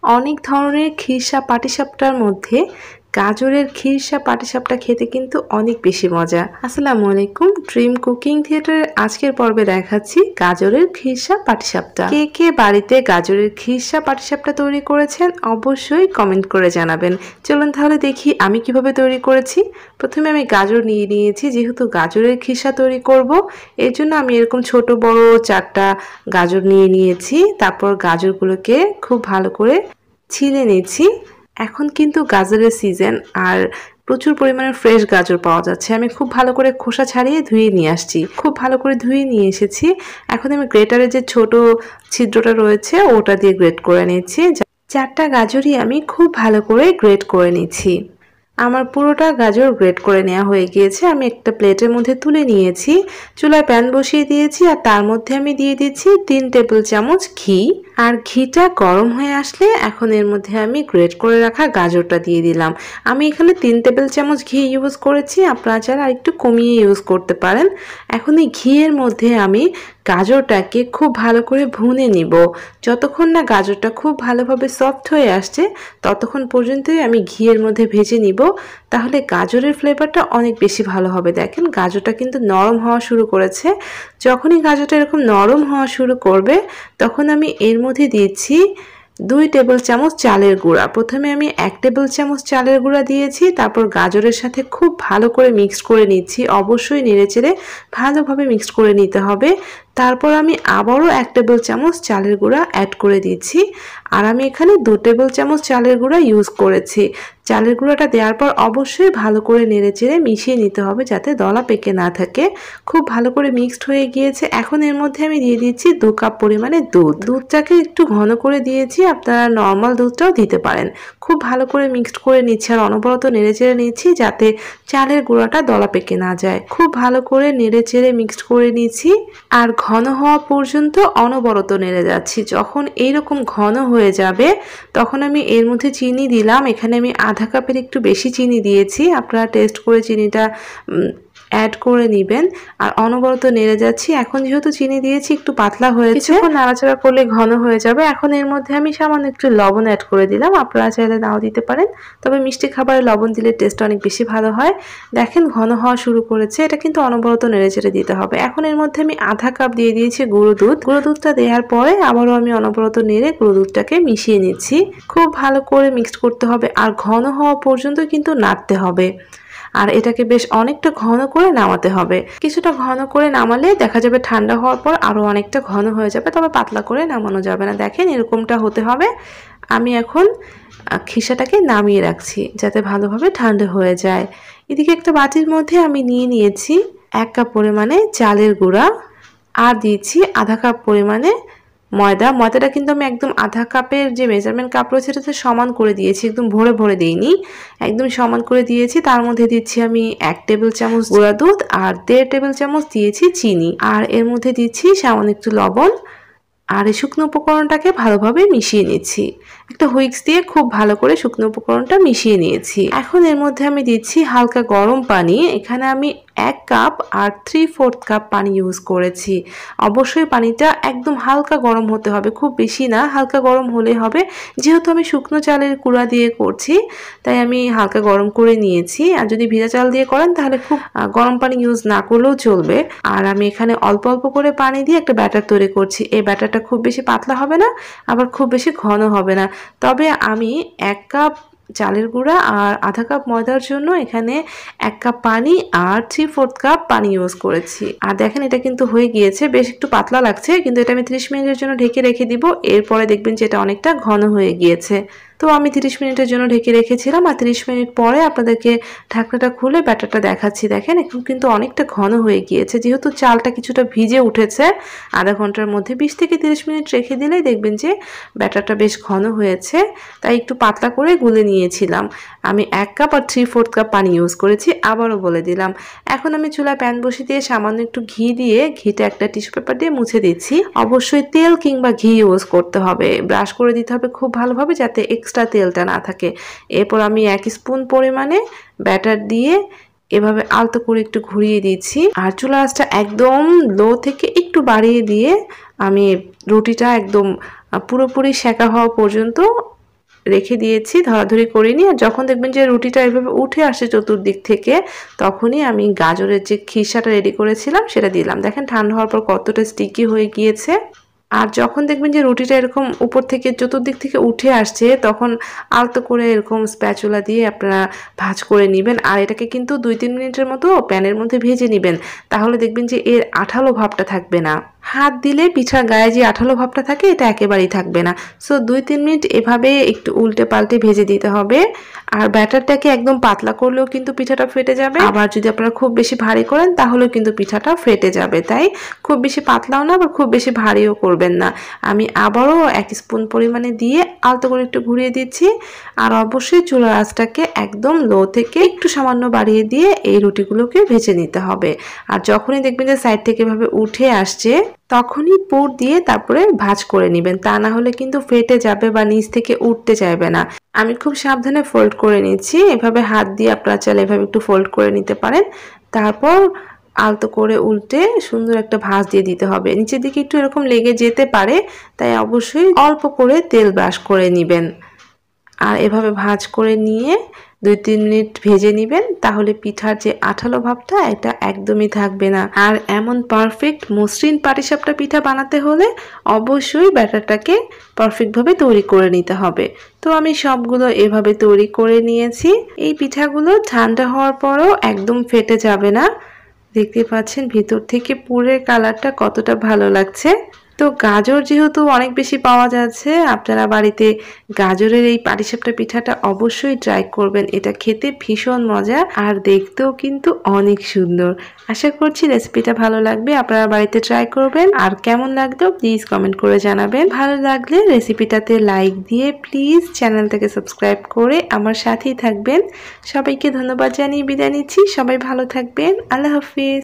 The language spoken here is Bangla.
অনেক ধরনের খিরসা পাটিসাপটার মধ্যে গাজরের খিরসা পাটিসাপটা খেতে কিন্তু অনেক বেশি মজা। আসসালামু আলাইকুম, ড্রিম কুকিং থিয়েটারের আজকের পর্বে দেখাচ্ছি গাজরের খিরসা পাটিসাপটা। কে কে বাড়িতে গাজরের খিরসা পাটিসাপটা তৈরি করেছেন অবশ্যই কমেন্ট করে জানাবেন। চলুন তাহলে দেখি আমি কিভাবে তৈরি করেছি। প্রথমে আমি গাজর নিয়ে নিয়েছি, যেহেতু গাজরের খিরসা তৈরি করব এর জন্য আমি এরকম ছোট বড় 4টা গাজর নিয়ে নিয়েছি। তারপর গাজরগুলোকে খুব ভালো করে ছিলে নিয়েছি। এখন কিন্তু গাজরের সিজন আর প্রচুর পরিমাণে ফ্রেশ গাজর পাওয়া যাচ্ছে। আমি খুব ভালো করে খোসা ছাড়িয়ে ধুয়ে নিয়ে আসছি, খুব ভালো করে ধুয়ে নিয়ে এসেছি। এখন আমি গ্রেটারে যে ছোট ছিদ্রটা রয়েছে ওটা দিয়ে গ্রেট করে নিচ্ছি। 4টা গাজরই আমি খুব ভালো করে গ্রেট করে নিচ্ছি। আমার পুরোটা গাজর গ্রেট করে নেওয়া হয়ে গিয়েছে। আমি একটা প্লেটের মধ্যে তুলে নিয়েছি, চুলায় প্যান বসিয়ে দিয়েছি আর তার মধ্যে আমি দিয়ে দিচ্ছি 3 টেবিল চামচ ঘি। আর ঘিটা গরম হয়ে আসলে এখন এর মধ্যে আমি গ্রেট করে রাখা গাজরটা দিয়ে দিলাম। আমি এখানে 3 টেবিল চামচ ঘি ইউজ করেছি, আপনারা চাইলে আরেকটু কমিয়ে ইউজ করতে পারেন। এখন এই ঘিয়ের মধ্যে আমি গাজরটাকে খুব ভালো করে ভুনে নিব। যতক্ষণ না গাজরটা খুব ভালোভাবে সফট হয়ে আসছে ততক্ষণ পর্যন্তই আমি ঘিয়ের মধ্যে ভেজে নিব, তাহলে গাজরের ফ্লেভারটা অনেক বেশি ভালো হবে। দেখেন গাজরটা কিন্তু নরম হওয়া শুরু করেছে। যখনই গাজরটা এরকম নরম হওয়া শুরু করবে তখন আমি এর মধ্যে দিচ্ছি 2 টেবিল চামচ চালের গুঁড়া। প্রথমে আমি 1 টেবিল চামচ চালের গুঁড়া দিয়েছি, তারপর গাজরের সাথে খুব ভালো করে মিক্সড করে নিচ্ছি। অবশ্যই নেড়েচেড়ে ভালোভাবে মিক্সড করে নিতে হবে। তারপর আমি আবারও 1 টেবিল চামচ চালের গুঁড়া অ্যাড করে দিচ্ছি। আর আমি এখানে 2 টেবিল চামচ চালের গুঁড়া ইউজ করেছি। চালের গুঁড়াটা দেওয়ার পর অবশ্যই ভালো করে নেড়েচেড়ে মিশিয়ে নিতে হবে যাতে দলা পেকে না থাকে। খুব ভালো করে মিক্সড হয়ে গিয়েছে। এখন এর মধ্যে আমি দিয়ে দিচ্ছি 2 কাপ পরিমাণে দুধ। দুধটাকে একটু ঘন করে দিয়েছি, আপনারা নর্মাল দুধটাও দিতে পারেন। খুব ভালো করে মিক্সড করে নিচ্ছি আর অনবরত নেড়েচেড়ে নিচ্ছি যাতে চালের গুঁড়াটা দলা পেকে না যায়। খুব ভালো করে নেড়েচেড়ে মিক্সড করে নিচ্ছি আর ঘন হওয়া পর্যন্ত অনবরত নেড়ে যাচ্ছি। যখন এইরকম ঘন হয়ে যাবে তখন আমি এর মধ্যে চিনি দিলাম। এখানে আমি আধা কাপের একটু বেশি চিনি দিয়েছি, আপনারা টেস্ট করে চিনিটা অ্যাড করে নেবেন। আর অনবরত নেড়ে যাচ্ছি। এখন যেহেতু চিনি দিয়েছি একটু পাতলা হয়েছে, কিছুক্ষণ নাড়াচাড়া করলে ঘন হয়ে যাবে। এখন এর মধ্যে আমি সামান্য একটু লবণ অ্যাড করে দিলাম, আপনারা চাইলে নাও দিতে পারেন, তবে মিষ্টি খাবারে লবণ দিলে টেস্ট অনেক বেশি ভালো হয়। দেখেন ঘন হওয়া শুরু করেছে, এটা কিন্তু অনবরত নেড়েচেড়ে দিতে হবে। এখন এর মধ্যে আমি আধা কাপ দিয়ে দিয়েছি গুঁড়ো দুধ। গুঁড়ো দুধটা দেওয়ার পরে আবারও আমি অনবরত নেড়ে গুঁড়ো দুধটাকে মিশিয়ে নিচ্ছি। খুব ভালো করে মিক্সড করতে হবে আর ঘন হওয়া পর্যন্ত কিন্তু নাড়তে হবে। আর এটাকে বেশ অনেকটা ঘন করে নামাতে হবে। কিছুটা ঘন করে নামালে দেখা যাবে ঠান্ডা হওয়ার পর আরো অনেকটা ঘন হয়ে যাবে, তবে পাতলা করে নামানো যাবে না। দেখেন এরকমটা হতে হবে। আমি এখন খিসাটাকে নামিয়ে রাখছি যাতে ভালোভাবে ঠান্ডা হয়ে যায়। এদিকে একটা বাটির মধ্যে আমি নিয়ে নিয়েছি 1 কাপ পরিমাণে চালের গুঁড়া আর দিয়েছি আধা কাপ পরিমাণে ময়দা। ময়দাটা কিন্তু আমি একদম আধা কাপের যে মেজারমেন্ট কাপ রয়েছে এটাতে সমান করে দিয়েছি, একদম ভরে ভরে দিইনি, একদম সমান করে দিয়েছি। তার মধ্যে দিচ্ছি আমি 1 টেবিল চামচ গুঁড়া দুধ আর 1.5 টেবিল চামচ দিয়েছি চিনি। আর এর মধ্যে দিচ্ছি সামান্য একটু লবণ। আর এই শুকনো উপকরণটাকে ভালোভাবে মিশিয়ে নিচ্ছি। একটা হুইক্স দিয়ে খুব ভালো করে শুকনো উপকরণটা মিশিয়ে নিয়েছি। এখন এর মধ্যে আমি দিচ্ছি হালকা গরম পানি। এখানে আমি 1 কাপ আর 3/4 কাপ পানি ইউজ করেছি। অবশ্যই পানিটা একদম হালকা গরম হতে হবে, খুব বেশি না, হালকা গরম হলে হবে। যেহেতু আমি শুকনো চালের গুঁড়া দিয়ে করছি তাই আমি হালকা গরম করে নিয়েছি। আর যদি ভিজা চাল দিয়ে করেন তাহলে খুব গরম পানি ইউজ না করলেও চলবে। আর আমি এখানে অল্প অল্প করে পানি দিয়ে একটা ব্যাটার তৈরি করছি। এই ব্যাটারটা খুব বেশি পাতলা হবে না, আবার খুব বেশি ঘন হবে না। তবে আমি 1 কাপ চালের গুঁড়া আর আধা কাপ ময়দার জন্য এখানে 1 কাপ পানি আর 3/4 কাপ পানি ইউজ করেছি। আর দেখেন এটা কিন্তু হয়ে গিয়েছে, বেশ একটু পাতলা লাগছে, কিন্তু এটা আমি 30 মিনিটের জন্য ঢেকে রেখে দিব। এরপরে দেখবেন যে এটা অনেকটা ঘন হয়ে গিয়েছে। তো আমি 30 মিনিটের জন্য ঢেকে রেখেছিলাম আর 30 মিনিট পরে আপনাদেরকে ঢাকনাটা খুলে ব্যাটারটা দেখাচ্ছি। দেখেন এখন কিন্তু অনেকটা ঘন হয়ে গিয়েছে, যেহেতু চালটা কিছুটা ভিজে উঠেছে। আধা ঘন্টার মধ্যে 20 থেকে 30 মিনিট রেখে দিলেই দেখবেন যে ব্যাটারটা বেশ ঘন হয়েছে। তাই একটু পাতলা করে গুলে নিয়েছিলাম। আমি 1 কাপ আর 3/4 কাপ পানি ইউজ করেছি, আবারও বলে দিলাম। এখন আমি চুলায় প্যান বসিয়ে দিয়ে সামান্য একটু ঘি দিয়ে ঘিটা একটা টিস্যু পেপার দিয়ে মুছে দিচ্ছি। অবশ্যই তেল কিংবা ঘি ইউজ করতে হবে, ব্রাশ করে দিতে হবে খুব ভালোভাবে যাতে এক্সট্রা তেলটা না থাকে। এরপর আমি 1 স্পুন পরিমাণে ব্যাটার দিয়ে এভাবে আলতো করে একটু ঘুরিয়ে দিচ্ছি। আর চুলা আঁচটা একদম লো থেকে একটু বাড়িয়ে দিয়ে আমি রুটিটা একদম পুরোপুরি সেঁকা হওয়া পর্যন্ত রেখে দিয়েছি, ধরাধরি করিনি। আর যখন দেখবেন যে রুটিটা এভাবে উঠে আসে চতুর্দিক থেকে, তখনই আমি গাজরের যে খিসাটা রেডি করেছিলাম সেটা দিলাম। দেখেন ঠান্ডা হওয়ার পর কতটা স্টিকি হয়ে গিয়েছে। আর যখন দেখবেন যে রুটিটা এরকম উপর থেকে চতুর্দিক থেকে উঠে আসছে, তখন আলতো করে এরকম স্প্যাচুলা দিয়ে আপনারা ভাঁজ করে নেবেন। আর এটাকে কিন্তু 2-3 মিনিটের মতো প্যানের মধ্যে ভেজে নেবেন, তাহলে দেখবেন যে এর আঠালো ভাবটা থাকবে না। হাত দিলে পিঠার গায়ে যে আঠালো ভাবটা থাকে এটা একেবারেই থাকবে না। সো 2-3 মিনিট এভাবে একটু উল্টে পাল্টে ভেজে দিতে হবে। আর ব্যাটারটাকে একদম পাতলা করলেও কিন্তু পিঠাটা ফেটে যাবে, আবার যদি আপনারা খুব বেশি ভারী করেন তাহলেও কিন্তু পিঠাটা ফেটে যাবে। তাই খুব বেশি পাতলাও না আবার খুব বেশি ভারীও করবেন না। আমি আবারও 1 স্পুন পরিমাণে দিয়ে আলতো করে একটু ঘুরিয়ে দিচ্ছি। আর অবশ্যই চুলার আঁচটাকে একদম লো থেকে একটু সামান্য বাড়িয়ে দিয়ে এই রুটিগুলোকে ভেজে নিতে হবে। আর যখনই দেখবেন যে সাইড থেকে এভাবে উঠে আসছে, তখনই পুর দিয়ে তারপরে ভাঁজ করে নেবেন, তা না হলে কিন্তু ফেটে যাবে বা নিচ থেকে উঠতে চাইবে না। আমি খুব সাবধানে ফোল্ড করে নিচ্ছি, এভাবে হাত দিয়ে আপনারা চাইলে এভাবে একটু ফোল্ড করে নিতে পারেন। তারপর আলতো করে উল্টে সুন্দর একটা ভাঁজ দিয়ে দিতে হবে। নিচের দিকে একটু এরকম লেগে যেতে পারে, তাই অবশ্যই অল্প করে তেল ব্রাশ করে নেবেন। আর এভাবে ভাঁজ করে নিয়ে 2-3 মিনিট ভেজে নেবেন, তাহলে পিঠার যে আঠালো ভাবটা এটা একদমই থাকবে না। আর এমন পারফেক্ট মসৃণ পাটিসাপটা পিঠা বানাতে হলে অবশ্যই ব্যাটারটাকে পারফেক্টভাবে তৈরি করে নিতে হবে। তো আমি সবগুলো এভাবে তৈরি করে নিয়েছি। এই পিঠাগুলো ঠান্ডা হওয়ার পরও একদম ফেটে যাবে না। দেখতে পাচ্ছেন ভিতর থেকে পুরের কালারটা কতটা ভালো লাগছে। তো গাজর যেহেতু অনেক বেশি পাওয়া যাচ্ছে, আপনারা বাড়িতে গাজরের এই পাটিসাপটা পিঠাটা অবশ্যই ট্রাই করবেন। এটা খেতে ভীষণ মজা আর দেখতেও কিন্তু অনেক সুন্দর। আশা করছি রেসিপিটা ভালো লাগবে, আপনারা বাড়িতে ট্রাই করবেন। আর কেমন লাগলো প্লিজ কমেন্ট করে জানাবেন। ভালো লাগলে রেসিপিটাতে লাইক দিয়ে প্লিজ চ্যানেলটাকে সাবস্ক্রাইব করে আমার সাথেই থাকবেন। সবাইকে ধন্যবাদ জানিয়ে বিদায় নিচ্ছি। সবাই ভালো থাকবেন। আল্লাহ হাফিজ।